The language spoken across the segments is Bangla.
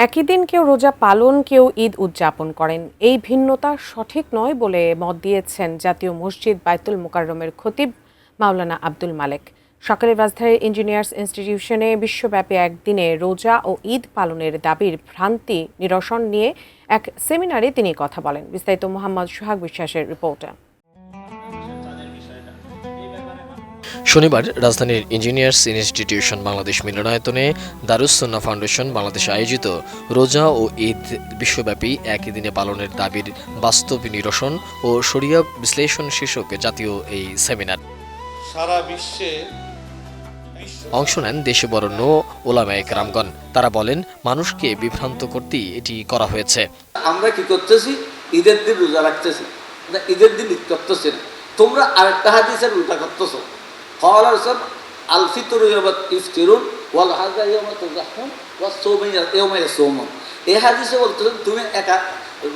একই দিন কেউ রোজা পালন, কেউ ঈদ উদযাপন করেন। এই ভিন্নতা সঠিক নয় বলে মত দিয়েছেন জাতীয় মসজিদ বায়তুল মোকাররমের খতিব মাওলানা আব্দুল মালেক। সকালে রাজধানীর ইঞ্জিনিয়ার্স ইনস্টিটিউশনে বিশ্বব্যাপী একদিনে রোজা ও ঈদ পালনের দাবির ভ্রান্তি নিরসন নিয়ে এক সেমিনারে তিনি কথা বলেন। বিস্তারিত মোহাম্মদ সোহাগ বিশ্বাসের রিপোর্টে। শনিবার রাজধানীর ইঞ্জিনিয়ার্স ইনস্টিটিউশন বাংলাদেশ মিলনায়তনে দারুস সুন্নাহ ফাউন্ডেশন বাংলাদেশ আয়োজিত রোজা ও ঈদ বিশ্বব্যাপী একই দিনে পালনের দাবির বাস্তব নিরসন ও শরিয়া বিশ্লেষণ শীর্ষক জাতীয় এই সেমিনার সারা বিশ্বে অংশ নেন দেশে বরেণ্য ওলামায়ে কেরামগণ। তারা বলেন, মানুষকে বিভ্রান্ত করতেই এটি করা হয়েছে। আমরা কি করতেছি? ঈদের দিন রোজা রাখতেছি, ঈদের দিন ঈদ করতেছি না। তোমরা আরেকটা হাদিসের উল্টা করতেছো। আল ফিতরু ইয়াওমা ইফতিরুন ওয়াল হাজা ইয়াওমা তুযাহুন ওয়াস সাওমু ইয়াওমা ইয়াসুমুন। এই হাদিসে বলতেছেন তুমি একা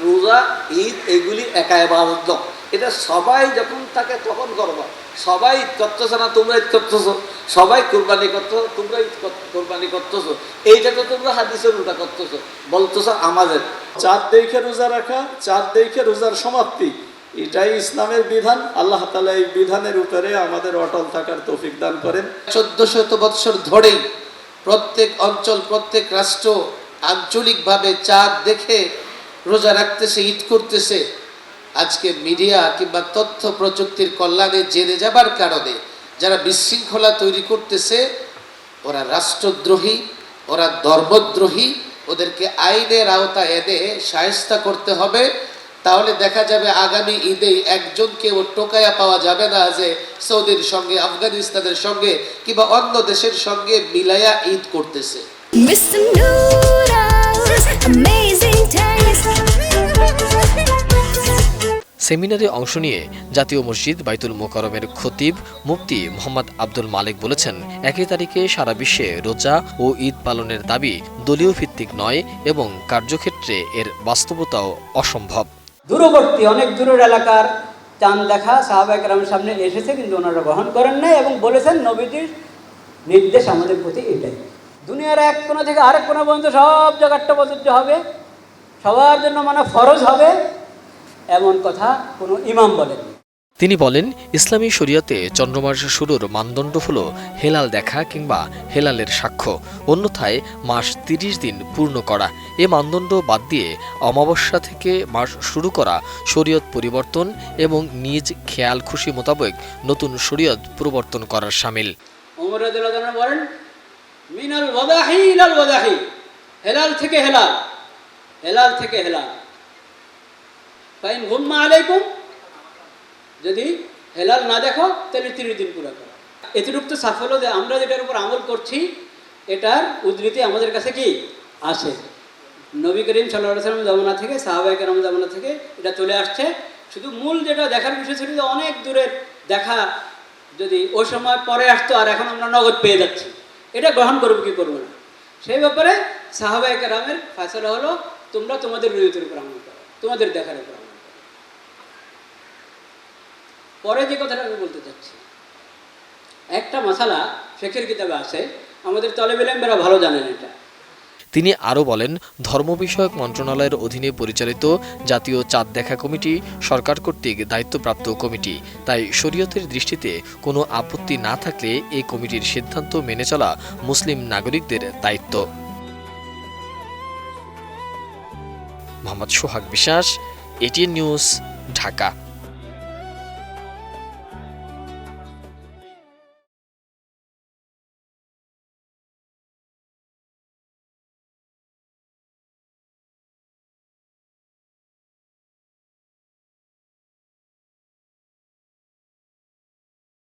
রোজা ঈদ এগুলি একা ইবাদত দাও, এটা সবাই যখন থাকে তখন করবা। সবাই ঈদ করতেছে না, তোমরা ঈদ করতেছো। সবাই কুরবানি করতেছো, তোমরা ঈদ কুরবানি করতেছো। এইটা তো তোমরা হাদিসের উল্টা করতেছো, বলতেছো আমাদের। চাঁদ দেখে রোজা রাখা, চাঁদ দেখে রোজার সমাপ্তি, এটাই ইসলামের বিধান। আল্লাহ তাআলা এই বিধানের উপরে আমাদের অটল থাকার তৌফিক দান করেন। 1400 বৎসর ধরেই প্রত্যেক অঞ্চল, প্রত্যেক রাষ্ট্র আঞ্চলিকভাবে চাঁদ দেখে রোজা রাখতেছে, ঈদ করতেছে। আজকে মিডিয়া কিংবা তথ্য প্রযুক্তির কল্যাণে জেনে যাবার কারণে যারা বিশৃঙ্খলা তৈরি করতেছে, ওরা রাষ্ট্রদ্রোহী, ওরা ধর্মদ্রোহী। ওদেরকে আইনের আওতায় এনে শায়েস্তা করতে হবে। তাহলে দেখা যাবে আগামী ঈদেই একজনকেও টোকায়া পাওয়া যাবে না যে সৌদির সঙ্গে, আফগানিস্তানের সঙ্গে কিংবা অন্য দেশের সঙ্গে মিলায়া ঈদ করতেছে। সেমিনারে অংশ নিয়ে জাতীয় মসজিদ বায়তুল মোকাররমের খতিব মুফতি মোহাম্মদ আব্দুল মালেক বলেছেন, একই তারিখে সারা বিশ্বে রোজা ও ঈদ পালনের দাবি দলীয় ভিত্তিক নয় এবং কার্যক্ষেত্রে এর বাস্তবতাও অসম্ভব। দূরবর্তী অনেক দূরের এলাকার চাঁদ দেখা সাহাবায়ে কেরামের সামনে এসেছে, কিন্তু ওনারা গ্রহণ করেন নাই এবং বলেছেন নবীজির নির্দেশ আমাদের প্রতি এটাই। দুনিয়ার এক কোণা থেকে আরেক কোণা পর্যন্ত সব জায়গাটা প্রযোজ্য হবে, সবার জন্য মানা ফরজ হবে, এমন কথা কোনো ইমাম বলেন। তিনি বলেন, ইসলামী শরিয়াতে চন্দ্রমাস শুরুর মানদণ্ড হল হেলাল দেখা কিংবা হেলালের সাক্ষ্য, অন্যথায় মাস 30 দিন পূর্ণ করা। এ মানদণ্ড বাদ দিয়ে অমাবস্যা থেকে মাস শুরু করা শরীয়ত পরিবর্তন এবং নিজ খেয়াল খুশি মোতাবেক নতুন শরীয়ত প্রবর্তন করার শামিল। ওমর রাদিয়াল্লাহু আনহু বলেন, মিনাল ওয়াদাহি ইলাল ওয়াদাহি, হেলাল থেকে হেলাল, হেলাল থেকে হেলাল। ফাইন গুম্মা আলাইকুম, যদি হেলাল না দেখো তাহলে 30 দিন পুরো করো। এতটুকু তো সাফল্য যে আমরা যেটার উপর আমল করছি এটার উদ্ধৃতি আমাদের কাছে কি আসে। নবী করিম সাল্লাল্লাহু আলাইহি ওয়াসাল্লাম জামানা থেকে, সাহাবায়ে কেরাম জামানা থেকে এটা চলে আসছে। শুধু মূল যেটা দেখার বিষয় ছিল যে অনেক দূরের দেখা যদি ওই সময় পরে আসতো আর এখন আমরা নগদ পেয়ে যাচ্ছি, এটা গ্রহণ করবো কি করবো না, সেই ব্যাপারে সাহাবায়ে কেরামের ফয়সালা হলো তোমরা তোমাদের রুয়তের উপর আমল করো, তোমাদের দেখার উপর আমল করো। পরে যে কথাটা আমি বলতে চাচ্ছি, একটা মাসালা ফিকহের কিতাবে আছে, আমাদের তালেবে ইলমেরা ভালো জানেন এটা। তিনি আরও বলেন, ধর্ম বিষয়ক মন্ত্রণালয়ের অধীনে পরিচালিত জাতীয় চাঁদ দেখা কমিটি সরকার কর্তৃক দায়িত্বপ্রাপ্ত কমিটি, তাই শরীয়তের দৃষ্টিতে কোনো আপত্তি না থাকলে এই কমিটির সিদ্ধান্ত মেনে চলা মুসলিম নাগরিকদের দায়িত্ব। মোহাম্মদ সোহাগ বিশ্বাস, এটিএন নিউজ, ঢাকা।